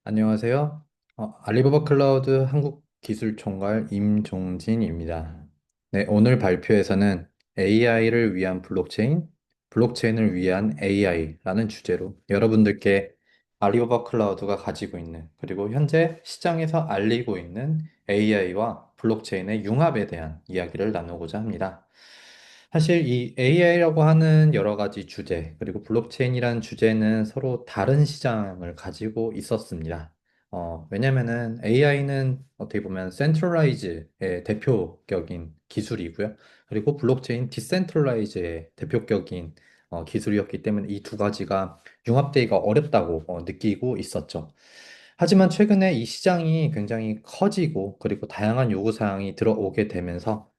안녕하세요. 알리바바 클라우드 한국기술총괄 임종진입니다. 네, 오늘 발표에서는 AI를 위한 블록체인, 블록체인을 위한 AI라는 주제로 여러분들께 알리바바 클라우드가 가지고 있는, 그리고 현재 시장에서 알리고 있는 AI와 블록체인의 융합에 대한 이야기를 나누고자 합니다. 사실 이 AI라고 하는 여러 가지 주제, 그리고 블록체인이라는 주제는 서로 다른 시장을 가지고 있었습니다. 왜냐면은 AI는 어떻게 보면 센트럴라이즈의 대표격인 기술이고요. 그리고 블록체인 디센트럴라이즈의 대표격인 기술이었기 때문에 이 두 가지가 융합되기가 어렵다고 느끼고 있었죠. 하지만 최근에 이 시장이 굉장히 커지고 그리고 다양한 요구사항이 들어오게 되면서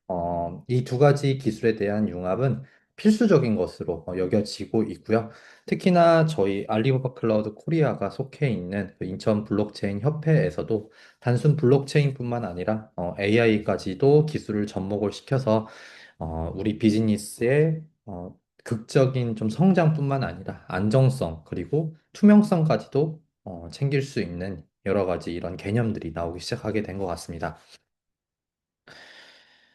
이 두 가지 기술에 대한 융합은 필수적인 것으로 여겨지고 있고요. 특히나 저희 알리바바 클라우드 코리아가 속해 있는 그 인천 블록체인 협회에서도 단순 블록체인뿐만 아니라 AI까지도 기술을 접목을 시켜서 우리 비즈니스의 극적인 좀 성장뿐만 아니라 안정성 그리고 투명성까지도 챙길 수 있는 여러 가지 이런 개념들이 나오기 시작하게 된 것 같습니다.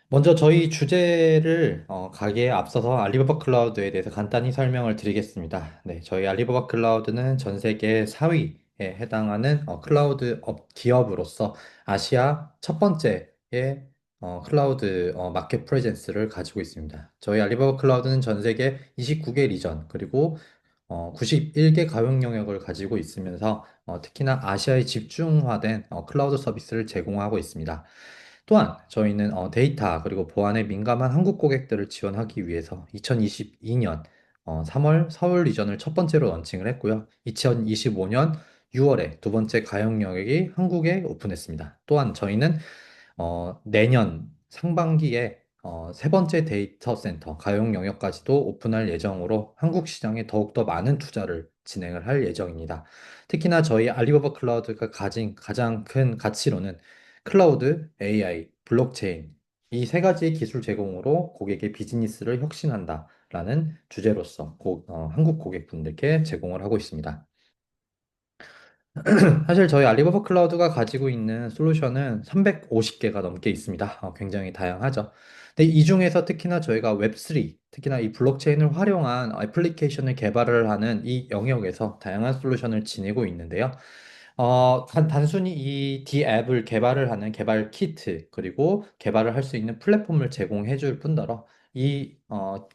먼저 저희 주제를 가기에 앞서서 알리바바 클라우드에 대해서 간단히 설명을 드리겠습니다. 네, 저희 알리바바 클라우드는 전 세계 4위에 해당하는 클라우드 기업으로서 아시아 첫 번째의 클라우드 마켓 프레젠스를 가지고 있습니다. 저희 알리바바 클라우드는 전 세계 29개 리전 그리고 91개 가용 영역을 가지고 있으면서 특히나 아시아에 집중화된 클라우드 서비스를 제공하고 있습니다. 또한 저희는 데이터 그리고 보안에 민감한 한국 고객들을 지원하기 위해서 2022년 3월 서울 리전을 첫 번째로 런칭을 했고요. 2025년 6월에 두 번째 가용 영역이 한국에 오픈했습니다. 또한 저희는 내년 상반기에 세 번째 데이터 센터 가용 영역까지도 오픈할 예정으로 한국 시장에 더욱더 많은 투자를 진행을 할 예정입니다. 특히나 저희 알리바바 클라우드가 가진 가장 큰 가치로는 클라우드, AI, 블록체인 이 세 가지의 기술 제공으로 고객의 비즈니스를 혁신한다라는 주제로서 한국 고객분들께 제공을 하고 있습니다. 사실 저희 알리바바 클라우드가 가지고 있는 솔루션은 350개가 넘게 있습니다. 굉장히 다양하죠. 근데 이 중에서 특히나 저희가 웹3, 특히나 이 블록체인을 활용한 애플리케이션을 개발을 하는 이 영역에서 다양한 솔루션을 지니고 있는데요. 단순히 이 D 앱을 개발을 하는 개발 키트, 그리고 개발을 할 수 있는 플랫폼을 제공해 줄 뿐더러 이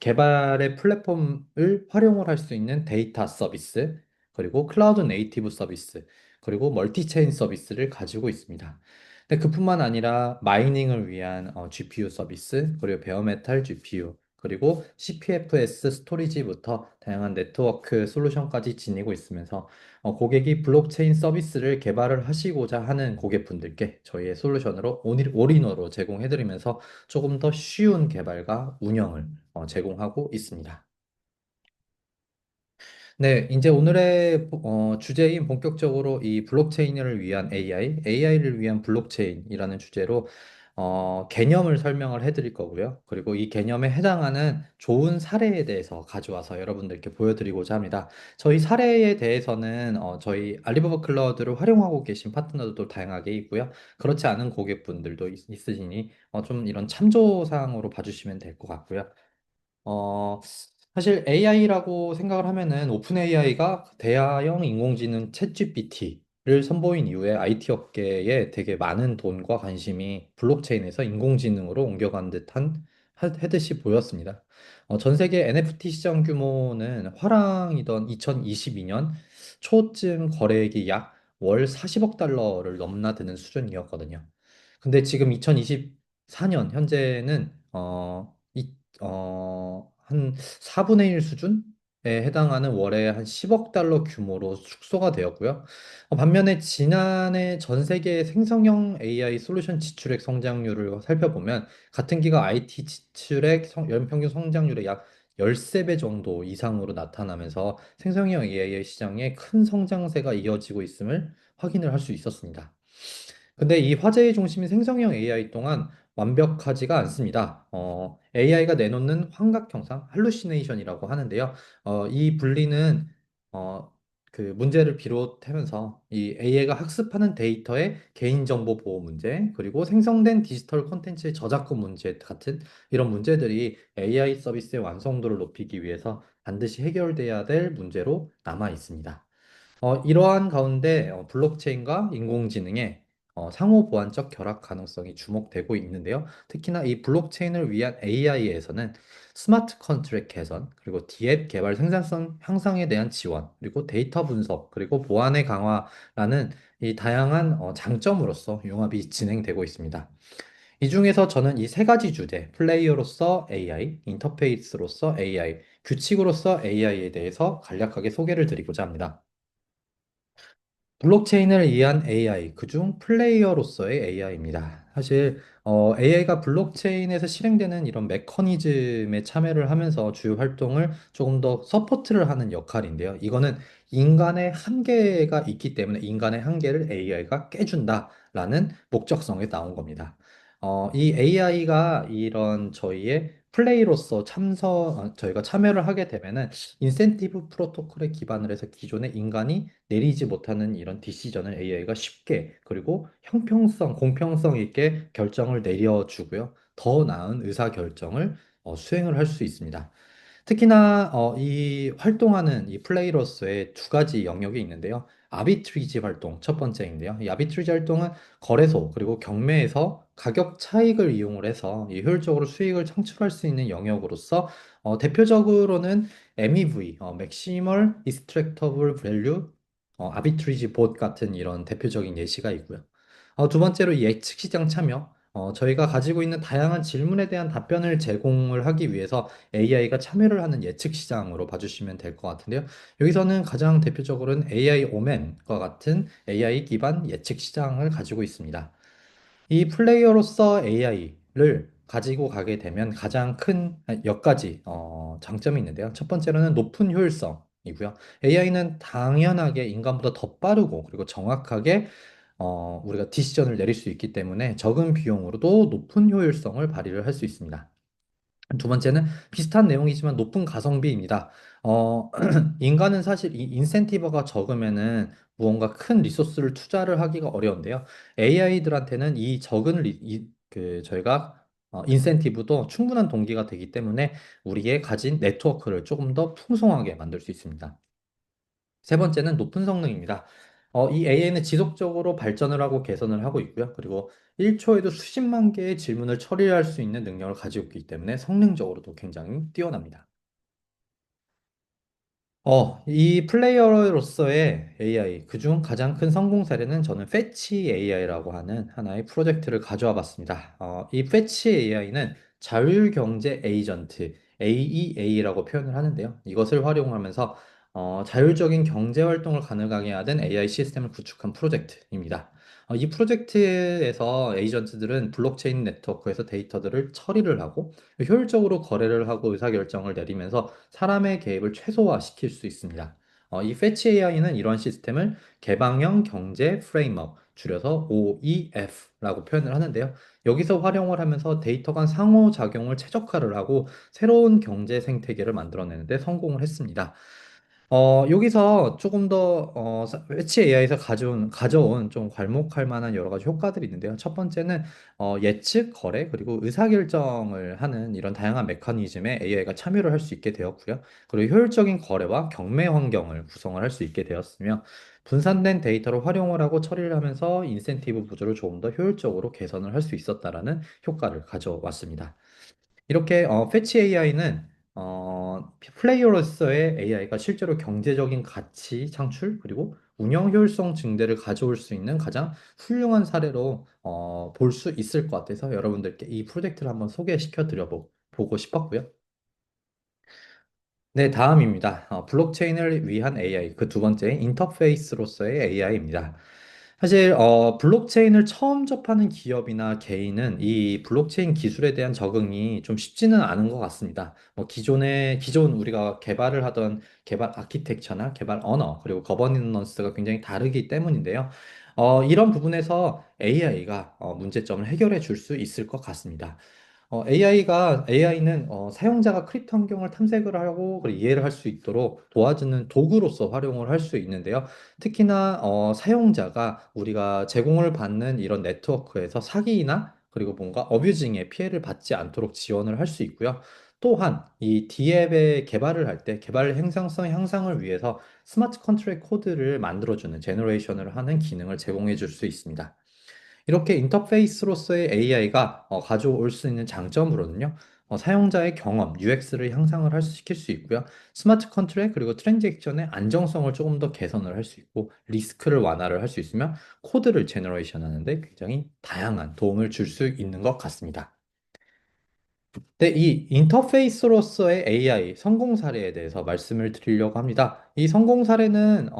개발의 플랫폼을 활용을 할 수 있는 데이터 서비스, 그리고 클라우드 네이티브 서비스, 그리고 멀티체인 서비스를 가지고 있습니다. 근데 그뿐만 아니라 마이닝을 위한 GPU 서비스, 그리고 베어메탈 GPU, 그리고 CPFS 스토리지부터 다양한 네트워크 솔루션까지 지니고 있으면서 고객이 블록체인 서비스를 개발을 하시고자 하는 고객분들께 저희의 솔루션으로 올인원으로 제공해드리면서 조금 더 쉬운 개발과 운영을 제공하고 있습니다. 네, 이제 오늘의 주제인 본격적으로 이 블록체인을 위한 AI, AI를 위한 블록체인이라는 주제로 개념을 설명을 해드릴 거고요. 그리고 이 개념에 해당하는 좋은 사례에 대해서 가져와서 여러분들께 보여드리고자 합니다. 저희 사례에 대해서는 저희 알리바바 클라우드를 활용하고 계신 파트너들도 다양하게 있고요. 그렇지 않은 고객분들도 있으시니 좀 이런 참조 사항으로 봐주시면 될 것 같고요. 어, 사실 AI라고 생각을 하면은 오픈 AI가 대화형 인공지능 챗 GPT를 선보인 이후에 IT 업계에 되게 많은 돈과 관심이 블록체인에서 인공지능으로 옮겨간 듯한 하듯이 보였습니다. 전 세계 NFT 시장 규모는 화랑이던 2022년 초쯤 거래액이 약 월 40억 달러를 넘나드는 수준이었거든요. 근데 지금 2024년 현재는 한 4분의 1 수준에 해당하는 월에 한 10억 달러 규모로 축소가 되었고요. 반면에 지난해 전 세계 생성형 AI 솔루션 지출액 성장률을 살펴보면 같은 기간 IT 지출액 연평균 성장률의 약 13배 정도 이상으로 나타나면서 생성형 AI 시장에 큰 성장세가 이어지고 있음을 확인을 할 수 있었습니다. 근데 이 화제의 중심인 생성형 AI 또한 완벽하지가 않습니다. AI가 내놓는 환각 형상, 할루시네이션이라고 하는데요. 이 분리는 어, 그 문제를 비롯하면서 이 AI가 학습하는 데이터의 개인정보 보호 문제, 그리고 생성된 디지털 콘텐츠의 저작권 문제 같은 이런 문제들이 AI 서비스의 완성도를 높이기 위해서 반드시 해결돼야 될 문제로 남아 있습니다. 이러한 가운데 블록체인과 인공지능의 상호 보완적 결합 가능성이 주목되고 있는데요. 특히나 이 블록체인을 위한 AI에서는 스마트 컨트랙 개선, 그리고 디앱 개발 생산성 향상에 대한 지원, 그리고 데이터 분석, 그리고 보안의 강화라는 이 다양한 장점으로서 융합이 진행되고 있습니다. 이 중에서 저는 이 세 가지 주제, 플레이어로서 AI, 인터페이스로서 AI, 규칙으로서 AI에 대해서 간략하게 소개를 드리고자 합니다. 블록체인을 위한 AI, 그중 플레이어로서의 AI입니다. 사실 AI가 블록체인에서 실행되는 이런 메커니즘에 참여를 하면서 주요 활동을 조금 더 서포트를 하는 역할인데요. 이거는 인간의 한계가 있기 때문에 인간의 한계를 AI가 깨준다라는 목적성에 나온 겁니다. 이 AI가 이런 저희의 플레이로서 저희가 참여를 하게 되면은 인센티브 프로토콜에 기반을 해서 기존의 인간이 내리지 못하는 이런 디시전을 AI가 쉽게 그리고 형평성, 공평성 있게 결정을 내려주고요. 더 나은 의사 결정을 수행을 할 수 있습니다. 특히나 이 활동하는 이 플레이로서의 두 가지 영역이 있는데요. 아비트리지 활동 첫 번째인데요. 이 아비트리지 활동은 거래소 그리고 경매에서 가격 차익을 이용을 해서 이 효율적으로 수익을 창출할 수 있는 영역으로서 대표적으로는 MEV, Maximal Extractable Value, 아비트리지 봇 같은 이런 대표적인 예시가 있고요. 두 번째로 이 예측 시장 참여. 저희가 가지고 있는 다양한 질문에 대한 답변을 제공을 하기 위해서 AI가 참여를 하는 예측 시장으로 봐주시면 될 것 같은데요. 여기서는 가장 대표적으로는 AI 오맨과 같은 AI 기반 예측 시장을 가지고 있습니다. 이 플레이어로서 AI를 가지고 가게 되면 가장 큰 몇 가지 장점이 있는데요. 첫 번째로는 높은 효율성이고요. AI는 당연하게 인간보다 더 빠르고 그리고 정확하게 우리가 디시전을 내릴 수 있기 때문에 적은 비용으로도 높은 효율성을 발휘를 할 수 있습니다. 두 번째는 비슷한 내용이지만 높은 가성비입니다. 인간은 사실 이 인센티브가 적으면은 무언가 큰 리소스를 투자를 하기가 어려운데요. AI들한테는 이 적은 저희가 인센티브도 충분한 동기가 되기 때문에 우리의 가진 네트워크를 조금 더 풍성하게 만들 수 있습니다. 세 번째는 높은 성능입니다. 이 AI는 지속적으로 발전을 하고 개선을 하고 있고요. 그리고 1초에도 수십만 개의 질문을 처리할 수 있는 능력을 가지고 있기 때문에 성능적으로도 굉장히 뛰어납니다. 이 플레이어로서의 AI, 그중 가장 큰 성공 사례는 저는 패치 AI라고 하는 하나의 프로젝트를 가져와 봤습니다. 이 패치 AI는 자율경제 에이전트, AEA라고 표현을 하는데요. 이것을 활용하면서 자율적인 경제 활동을 가능하게 하는 AI 시스템을 구축한 프로젝트입니다. 이 프로젝트에서 에이전트들은 블록체인 네트워크에서 데이터들을 처리를 하고 효율적으로 거래를 하고 의사결정을 내리면서 사람의 개입을 최소화시킬 수 있습니다. 이 패치 AI는 이러한 시스템을 개방형 경제 프레임워크, 줄여서 OEF라고 표현을 하는데요. 여기서 활용을 하면서 데이터 간 상호작용을 최적화를 하고 새로운 경제 생태계를 만들어내는데 성공을 했습니다. 여기서 조금 더, 패치 AI에서 가져온 좀 괄목할 만한 여러 가지 효과들이 있는데요. 첫 번째는, 예측, 거래, 그리고 의사결정을 하는 이런 다양한 메커니즘에 AI가 참여를 할 수 있게 되었고요. 그리고 효율적인 거래와 경매 환경을 구성을 할 수 있게 되었으며, 분산된 데이터를 활용을 하고 처리를 하면서 인센티브 구조를 조금 더 효율적으로 개선을 할 수 있었다라는 효과를 가져왔습니다. 이렇게 패치 AI는 플레이어로서의 AI가 실제로 경제적인 가치 창출 그리고 운영 효율성 증대를 가져올 수 있는 가장 훌륭한 사례로 볼 수 있을 것 같아서 여러분들께 이 프로젝트를 한번 소개시켜 보고 싶었고요. 네, 다음입니다. 블록체인을 위한 AI, 그 두 번째 인터페이스로서의 AI입니다. 사실 블록체인을 처음 접하는 기업이나 개인은 이 블록체인 기술에 대한 적응이 좀 쉽지는 않은 것 같습니다. 뭐 기존 우리가 개발을 하던 개발 아키텍처나 개발 언어 그리고 거버넌스가 굉장히 다르기 때문인데요. 이런 부분에서 AI가 문제점을 해결해 줄 수 있을 것 같습니다. AI는 사용자가 크립토 환경을 탐색을 하고 그리고 이해를 할 수 있도록 도와주는 도구로서 활용을 할 수 있는데요. 특히나 사용자가 우리가 제공을 받는 이런 네트워크에서 사기나 그리고 뭔가 어뷰징의 피해를 받지 않도록 지원을 할 수 있고요. 또한 이 D앱의 개발을 할 때 개발 행상성 향상을 위해서 스마트 컨트롤 코드를 만들어주는 제너레이션을 하는 기능을 제공해 줄 수 있습니다. 이렇게 인터페이스로서의 AI가 가져올 수 있는 장점으로는요, 사용자의 경험, UX를 향상을 시킬 수 있고요. 스마트 컨트롤 그리고 트랜잭션의 안정성을 조금 더 개선을 할 수 있고, 리스크를 완화를 할 수 있으며, 코드를 제너레이션 하는데 굉장히 다양한 도움을 줄 수 있는 것 같습니다. 네, 이 인터페이스로서의 AI 성공 사례에 대해서 말씀을 드리려고 합니다. 이 성공 사례는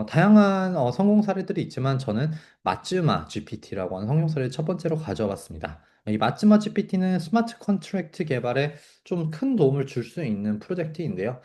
다양한 성공 사례들이 있지만 저는 마츠마 GPT라고 하는 성공 사례를 첫 번째로 가져왔습니다. 이 마츠마 GPT는 스마트 컨트랙트 개발에 좀 큰 도움을 줄 수 있는 프로젝트인데요.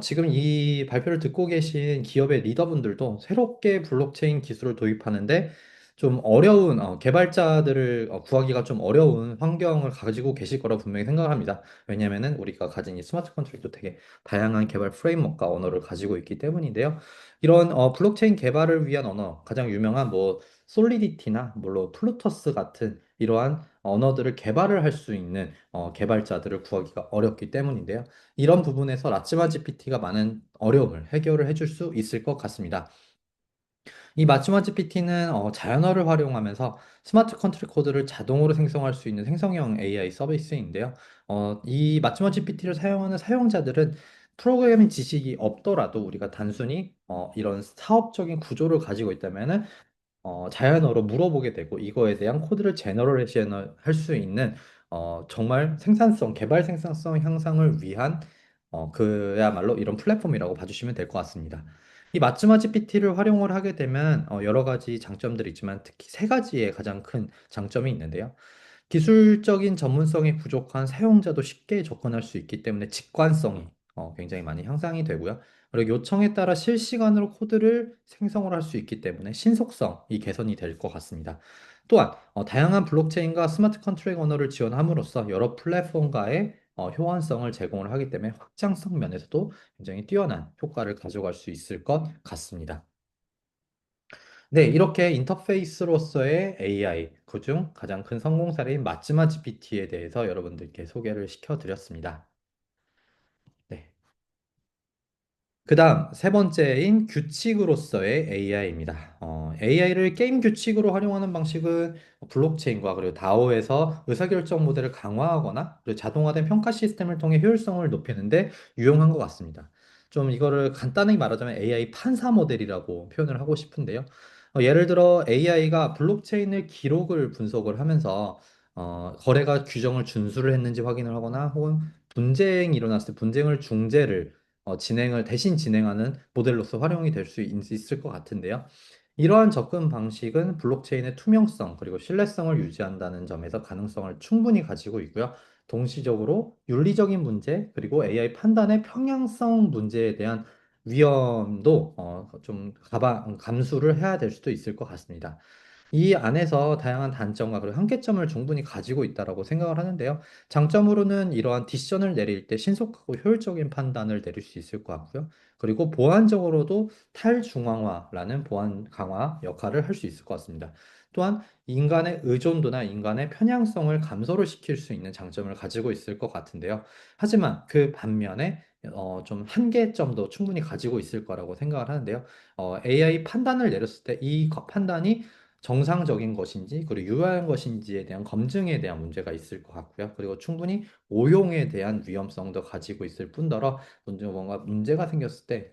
지금 이 발표를 듣고 계신 기업의 리더분들도 새롭게 블록체인 기술을 도입하는데 좀 어려운 개발자들을 구하기가 좀 어려운 환경을 가지고 계실 거라고 분명히 생각합니다. 왜냐하면은 우리가 가진 이 스마트 컨트랙도 되게 다양한 개발 프레임워크와 언어를 가지고 있기 때문인데요. 이런 블록체인 개발을 위한 언어, 가장 유명한 뭐 솔리디티나 물론 플루터스 같은 이러한 언어들을 개발을 할 수 있는 개발자들을 구하기가 어렵기 때문인데요. 이런 부분에서 라츠마 GPT가 많은 어려움을 해결을 해줄 수 있을 것 같습니다. 이 마츠마 GPT는 자연어를 활용하면서 스마트 컨트롤 코드를 자동으로 생성할 수 있는 생성형 AI 서비스인데요. 이 마츠마 GPT를 사용하는 사용자들은 프로그래밍 지식이 없더라도 우리가 단순히 이런 사업적인 구조를 가지고 있다면은 자연어로 물어보게 되고 이거에 대한 코드를 제너레이션 할 수 있는 정말 개발 생산성 향상을 위한 그야말로 이런 플랫폼이라고 봐주시면 될 것 같습니다. 이 마츠마 GPT를 활용을 하게 되면 여러 가지 장점들이 있지만 특히 세 가지의 가장 큰 장점이 있는데요. 기술적인 전문성이 부족한 사용자도 쉽게 접근할 수 있기 때문에 직관성이 굉장히 많이 향상이 되고요. 그리고 요청에 따라 실시간으로 코드를 생성을 할 수 있기 때문에 신속성이 개선이 될 것 같습니다. 또한 다양한 블록체인과 스마트 컨트랙 언어를 지원함으로써 여러 플랫폼과의 호환성을 제공을 하기 때문에 확장성 면에서도 굉장히 뛰어난 효과를 가져갈 수 있을 것 같습니다. 네, 이렇게 인터페이스로서의 AI, 그중 가장 큰 성공 사례인 마츠마 GPT에 대해서 여러분들께 소개를 시켜드렸습니다. 네. 그 다음 세 번째인 규칙으로서의 AI입니다. AI를 게임 규칙으로 활용하는 방식은 블록체인과 그리고 다오에서 의사결정 모델을 강화하거나 그리고 자동화된 평가 시스템을 통해 효율성을 높이는데 유용한 것 같습니다. 좀 이거를 간단히 말하자면 AI 판사 모델이라고 표현을 하고 싶은데요. 예를 들어 AI가 블록체인의 기록을 분석을 하면서 거래가 규정을 준수를 했는지 확인을 하거나 혹은 분쟁이 일어났을 때 분쟁을 중재를 대신 진행하는 모델로서 활용이 될 수 있을 것 같은데요. 이러한 접근 방식은 블록체인의 투명성 그리고 신뢰성을 유지한다는 점에서 가능성을 충분히 가지고 있고요. 동시적으로 윤리적인 문제 그리고 AI 판단의 평양성 문제에 대한 위험도 좀 감수를 해야 될 수도 있을 것 같습니다. 이 안에서 다양한 단점과 그리고 한계점을 충분히 가지고 있다라고 생각을 하는데요. 장점으로는 이러한 디시전을 내릴 때 신속하고 효율적인 판단을 내릴 수 있을 것 같고요. 그리고 보안적으로도 탈중앙화라는 보안 강화 역할을 할 수 있을 것 같습니다. 또한 인간의 의존도나 인간의 편향성을 감소를 시킬 수 있는 장점을 가지고 있을 것 같은데요. 하지만 그 반면에 좀 한계점도 충분히 가지고 있을 거라고 생각을 하는데요. AI 판단을 내렸을 때 이 판단이 정상적인 것인지 그리고 유효한 것인지에 대한 검증에 대한 문제가 있을 것 같고요. 그리고 충분히 오용에 대한 위험성도 가지고 있을 뿐더러 먼저 뭔가 문제가 생겼을 때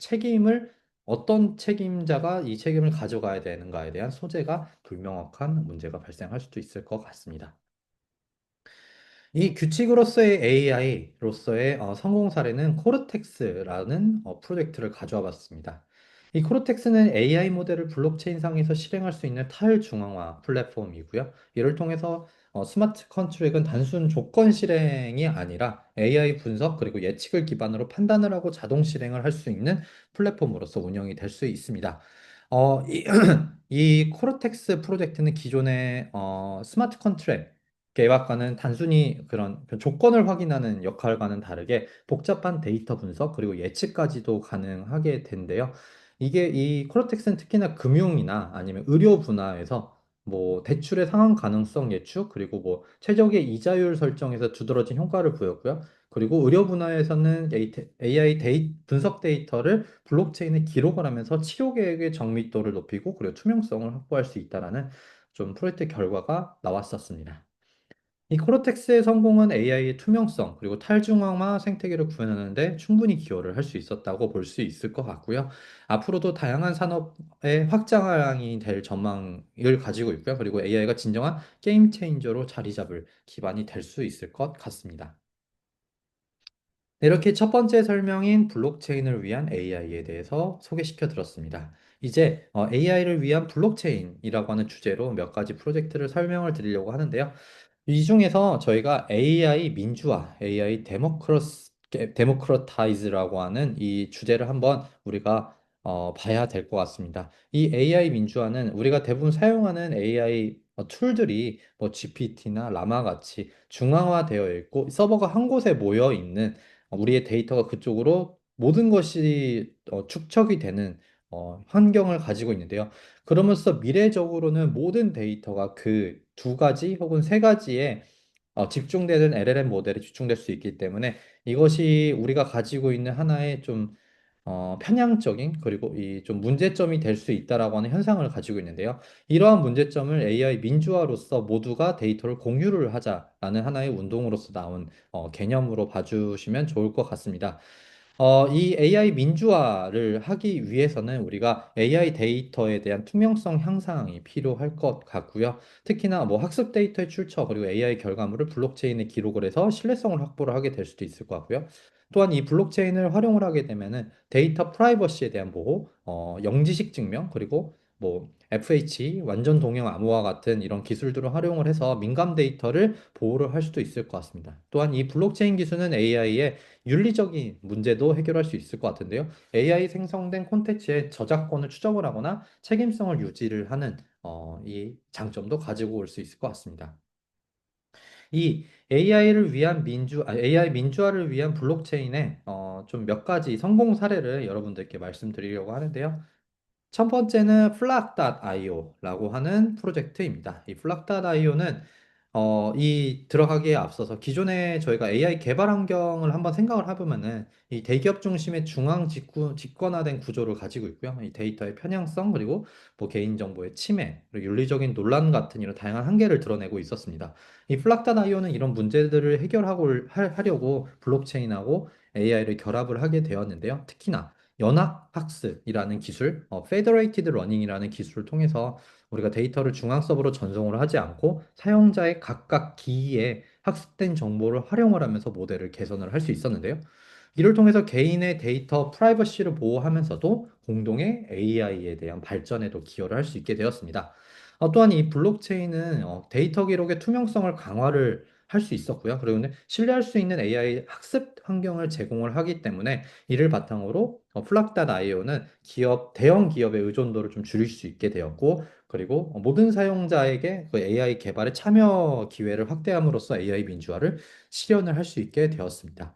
어떤 책임자가 이 책임을 가져가야 되는가에 대한 소재가 불명확한 문제가 발생할 수도 있을 것 같습니다. 이 규칙으로서의 AI로서의 성공 사례는 코르텍스라는 프로젝트를 가져와 봤습니다. 이 코르텍스는 AI 모델을 블록체인 상에서 실행할 수 있는 탈중앙화 플랫폼이고요. 이를 통해서 스마트 컨트랙은 단순 조건 실행이 아니라 AI 분석 그리고 예측을 기반으로 판단을 하고 자동 실행을 할 수 있는 플랫폼으로서 운영이 될 수 있습니다. 이 코르텍스 프로젝트는 기존의 스마트 컨트랙 계획과는 단순히 그런 그 조건을 확인하는 역할과는 다르게 복잡한 데이터 분석 그리고 예측까지도 가능하게 된대요. 이게 이 코르텍스는 특히나 금융이나 아니면 의료 분야에서 뭐 대출의 상환 가능성 예측 그리고 뭐 최적의 이자율 설정에서 두드러진 효과를 보였고요. 그리고 의료 분야에서는 AI 분석 데이터를 블록체인에 기록을 하면서 치료 계획의 정밀도를 높이고 그리고 투명성을 확보할 수 있다라는 좀 프로젝트 결과가 나왔었습니다. 이 코르텍스의 성공은 AI의 투명성 그리고 탈중앙화 생태계를 구현하는데 충분히 기여를 할 수 있었다고 볼 수 있을 것 같고요. 앞으로도 다양한 산업의 확장이 될 전망을 가지고 있고요. 그리고 AI가 진정한 게임 체인저로 자리 잡을 기반이 될 수 있을 것 같습니다. 네, 이렇게 첫 번째 설명인 블록체인을 위한 AI에 대해서 소개시켜 드렸습니다. 이제 AI를 위한 블록체인이라고 하는 주제로 몇 가지 프로젝트를 설명을 드리려고 하는데요. 이 중에서 저희가 AI 민주화, AI 데모크러타이즈라고 하는 이 주제를 한번 우리가 봐야 될 것 같습니다. 이 AI 민주화는 우리가 대부분 사용하는 AI 툴들이 뭐 GPT나 라마 같이 중앙화되어 있고 서버가 한 곳에 모여 있는 우리의 데이터가 그쪽으로 모든 것이 축적이 되는 환경을 가지고 있는데요. 그러면서 미래적으로는 모든 데이터가 그 두 가지 혹은 세 가지의 집중되는 LLM 모델에 집중될 수 있기 때문에 이것이 우리가 가지고 있는 하나의 좀 편향적인 그리고 이 좀 문제점이 될 수 있다라고 하는 현상을 가지고 있는데요. 이러한 문제점을 AI 민주화로서 모두가 데이터를 공유를 하자라는 하나의 운동으로서 나온 개념으로 봐주시면 좋을 것 같습니다. 이 AI 민주화를 하기 위해서는 우리가 AI 데이터에 대한 투명성 향상이 필요할 것 같고요. 특히나 뭐 학습 데이터의 출처 그리고 AI 결과물을 블록체인에 기록을 해서 신뢰성을 확보를 하게 될 수도 있을 것 같고요. 또한 이 블록체인을 활용을 하게 되면은 데이터 프라이버시에 대한 보호, 영지식 증명 그리고 뭐 FH 완전 동형 암호화 같은 이런 기술들을 활용을 해서 민감 데이터를 보호를 할 수도 있을 것 같습니다. 또한 이 블록체인 기술은 AI의 윤리적인 문제도 해결할 수 있을 것 같은데요. AI 생성된 콘텐츠의 저작권을 추적을 하거나 책임성을 유지를 하는 이 장점도 가지고 올 수 있을 것 같습니다. 이 AI를 위한 AI 민주화를 위한 블록체인의 좀 몇 가지 성공 사례를 여러분들께 말씀드리려고 하는데요. 첫 번째는 Flock.io라고 하는 프로젝트입니다. 이 Flock.io는 이 들어가기에 앞서서 기존에 저희가 AI 개발 환경을 한번 생각을 해보면은 이 대기업 중심의 집권화된 구조를 가지고 있고요. 이 데이터의 편향성 그리고 뭐 개인정보의 침해 그리고 윤리적인 논란 같은 이런 다양한 한계를 드러내고 있었습니다. 이 플락닷아이오는 이런 문제들을 하려고 블록체인하고 AI를 결합을 하게 되었는데요. 특히나 연합학습이라는 기술, Federated Learning이라는 기술을 통해서 우리가 데이터를 중앙 서버로 전송을 하지 않고 사용자의 각각 기기에 학습된 정보를 활용을 하면서 모델을 개선을 할 수 있었는데요. 이를 통해서 개인의 데이터 프라이버시를 보호하면서도 공동의 AI에 대한 발전에도 기여를 할 수 있게 되었습니다. 또한 이 블록체인은 데이터 기록의 투명성을 강화를 할 수 있었고요. 그리고 신뢰할 수 있는 AI 학습 환경을 제공을 하기 때문에 이를 바탕으로 플락닷아이오는 대형 기업의 의존도를 좀 줄일 수 있게 되었고, 그리고 모든 사용자에게 그 AI 개발에 참여 기회를 확대함으로써 AI 민주화를 실현을 할 수 있게 되었습니다.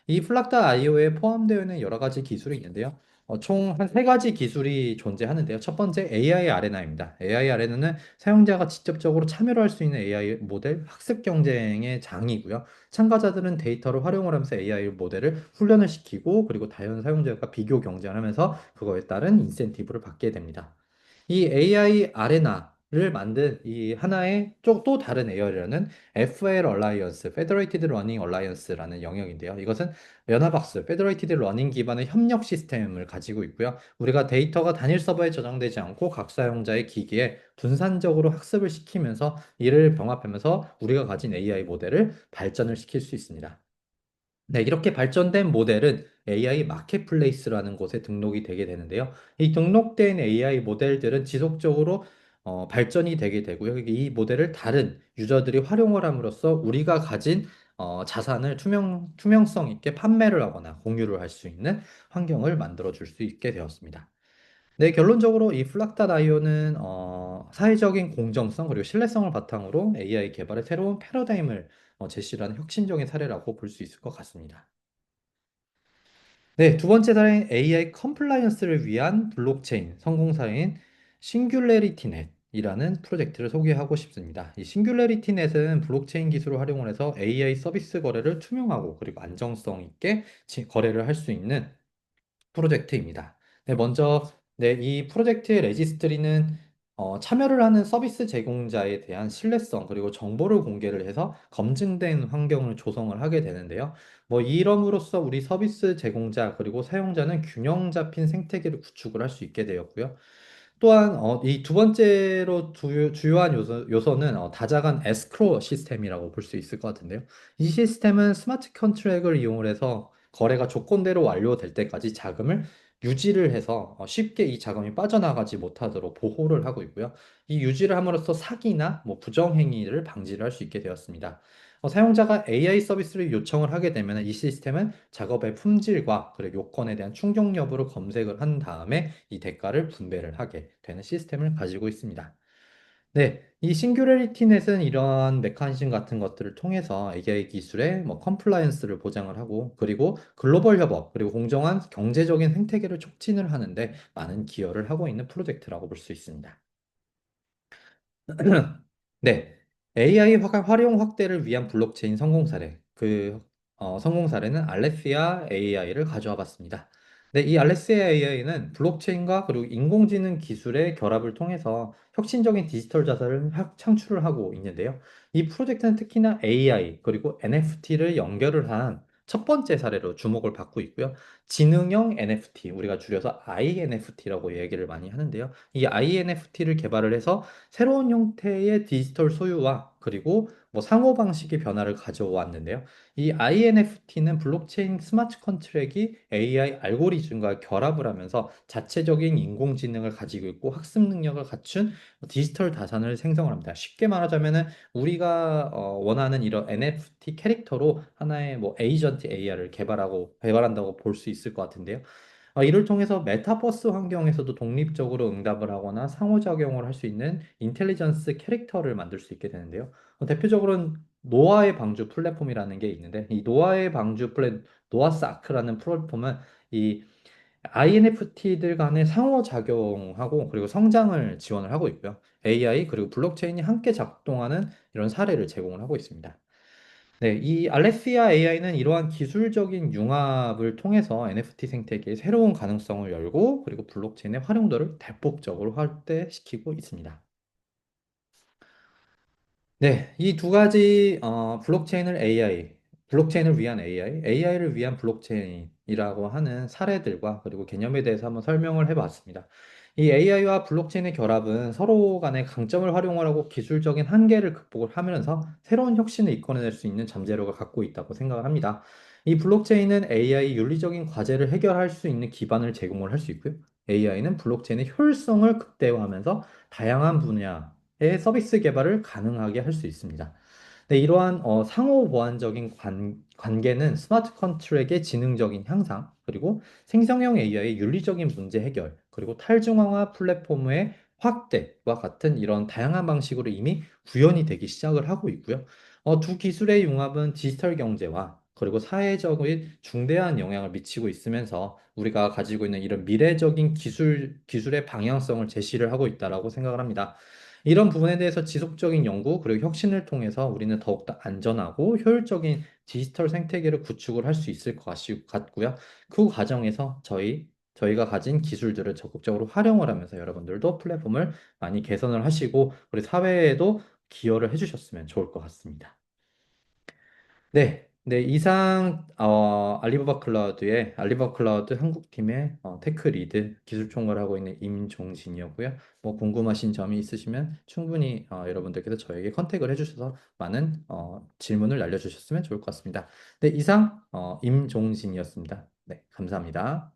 이 플락다 IO에 포함되어 있는 여러 가지 기술이 있는데요. 총 한 세 가지 기술이 존재하는데요. 첫 번째 AI 아레나입니다. AI 아레나는 사용자가 직접적으로 참여를 할 수 있는 AI 모델 학습 경쟁의 장이고요. 참가자들은 데이터를 활용을 하면서 AI 모델을 훈련을 시키고 그리고 다른 사용자가 비교 경쟁을 하면서 그거에 따른 인센티브를 받게 됩니다. 이 AI 아레나를 만든 이 하나의 또 다른 에어리어는 FL Alliance, Federated Learning Alliance라는 영역인데요. 이것은 연합학습, Federated Learning 기반의 협력 시스템을 가지고 있고요. 우리가 데이터가 단일 서버에 저장되지 않고 각 사용자의 기기에 분산적으로 학습을 시키면서 이를 병합하면서 우리가 가진 AI 모델을 발전을 시킬 수 있습니다. 네, 이렇게 발전된 모델은 AI 마켓플레이스라는 곳에 등록이 되게 되는데요. 이 등록된 AI 모델들은 지속적으로 발전이 되게 되고요. 이 모델을 다른 유저들이 활용을 함으로써 우리가 가진 자산을 투명성 있게 판매를 하거나 공유를 할 수 있는 환경을 만들어 줄 수 있게 되었습니다. 네, 결론적으로 이 플락닷 아이오는 사회적인 공정성 그리고 신뢰성을 바탕으로 AI 개발의 새로운 패러다임을 제시를 하는 혁신적인 사례라고 볼 수 있을 것 같습니다. 네, 두 번째 사례는 AI 컴플라이언스를 위한 블록체인 성공 사례인 싱귤레리티넷이라는 프로젝트를 소개하고 싶습니다. 이 싱귤레리티넷은 블록체인 기술을 활용을 해서 AI 서비스 거래를 투명하고 그리고 안정성 있게 거래를 할 수 있는 프로젝트입니다. 네, 먼저 이 프로젝트의 레지스트리는 참여를 하는 서비스 제공자에 대한 신뢰성 그리고 정보를 공개를 해서 검증된 환경을 조성을 하게 되는데요. 뭐 이럼으로써 우리 서비스 제공자 그리고 사용자는 균형 잡힌 생태계를 구축을 할 수 있게 되었고요. 또한 이 두 번째로 주요한 요소는 다자간 에스크로 시스템이라고 볼 수 있을 것 같은데요. 이 시스템은 스마트 컨트랙을 이용을 해서 거래가 조건대로 완료될 때까지 자금을 유지를 해서 쉽게 이 자금이 빠져나가지 못하도록 보호를 하고 있고요. 이 유지를 함으로써 사기나 뭐 부정행위를 방지를 할 수 있게 되었습니다. 사용자가 AI 서비스를 요청을 하게 되면 이 시스템은 작업의 품질과 그리고 요건에 대한 충족 여부를 검색을 한 다음에 이 대가를 분배를 하게 되는 시스템을 가지고 있습니다. 네, 이 싱귤레리티 넷은 이러한 메커니즘 같은 것들을 통해서 AI 기술의 뭐 컴플라이언스를 보장을 하고 그리고 글로벌 협업 그리고 공정한 경제적인 생태계를 촉진을 하는데 많은 기여를 하고 있는 프로젝트라고 볼 수 있습니다. 네, AI 활용 확대를 위한 블록체인 성공 사례. 성공 사례는 알레시아 AI를 가져와 봤습니다. 네, 이 알레시아 AI는 블록체인과 그리고 인공지능 기술의 결합을 통해서 혁신적인 디지털 자산을 창출을 하고 있는데요. 이 프로젝트는 특히나 AI 그리고 NFT를 연결을 한 첫 번째 사례로 주목을 받고 있고요. 지능형 NFT, 우리가 줄여서 INFT라고 얘기를 많이 하는데요. 이 INFT를 개발을 해서 새로운 형태의 디지털 소유와 그리고 뭐 상호 방식의 변화를 가져왔는데요. 이 INFT는 블록체인 스마트 컨트랙이 AI 알고리즘과 결합을 하면서 자체적인 인공지능을 가지고 있고 학습 능력을 갖춘 디지털 자산을 생성을 합니다. 쉽게 말하자면은 우리가 원하는 이런 NFT 캐릭터로 하나의 뭐 에이전트 AI를 개발한다고 볼 수 있을 것 같은데요. 이를 통해서 메타버스 환경에서도 독립적으로 응답을 하거나 상호작용을 할 수 있는 인텔리전스 캐릭터를 만들 수 있게 되는데요. 대표적으로는 노아의 방주 플랫폼이라는 게 있는데, 노아사크라는 플랫폼은 이 INFT들 간의 상호작용하고 그리고 성장을 지원을 하고 있고요. AI 그리고 블록체인이 함께 작동하는 이런 사례를 제공을 하고 있습니다. 네, 이 알레시아 AI는 이러한 기술적인 융합을 통해서 NFT 생태계에 새로운 가능성을 열고 그리고 블록체인의 활용도를 대폭적으로 확대시키고 있습니다. 네, 이 두 가지 블록체인을 위한 AI를 위한 블록체인이라고 하는 사례들과 그리고 개념에 대해서 한번 설명을 해봤습니다. 이 AI와 블록체인의 결합은 서로 간의 강점을 활용하고 기술적인 한계를 극복을 하면서 새로운 혁신을 이끌어낼 수 있는 잠재력을 갖고 있다고 생각을 합니다. 이 블록체인은 AI 윤리적인 과제를 해결할 수 있는 기반을 제공을 할 수 있고요. AI는 블록체인의 효율성을 극대화하면서 다양한 분야의 서비스 개발을 가능하게 할 수 있습니다. 네, 이러한 상호 보완적인 관계는 스마트 컨트랙의 지능적인 향상, 그리고 생성형 AI의 윤리적인 문제 해결, 그리고 탈중앙화 플랫폼의 확대와 같은 이런 다양한 방식으로 이미 구현이 되기 시작을 하고 있고요. 두 기술의 융합은 디지털 경제와 그리고 사회적인 중대한 영향을 미치고 있으면서 우리가 가지고 있는 이런 미래적인 기술의 방향성을 제시를 하고 있다라고 생각을 합니다. 이런 부분에 대해서 지속적인 연구 그리고 혁신을 통해서 우리는 더욱더 안전하고 효율적인 디지털 생태계를 구축을 할 수 있을 것 같고요. 그 과정에서 저희가 가진 기술들을 적극적으로 활용을 하면서 여러분들도 플랫폼을 많이 개선을 하시고 우리 사회에도 기여를 해주셨으면 좋을 것 같습니다. 네, 네, 이상 알리바바 클라우드 한국팀의 테크 리드 기술 총괄을 하고 있는 임종진이었고요. 뭐 궁금하신 점이 있으시면 충분히 여러분들께서 저에게 컨택을 해주셔서 많은 질문을 날려주셨으면 좋을 것 같습니다. 네, 이상 임종진이었습니다. 네, 감사합니다.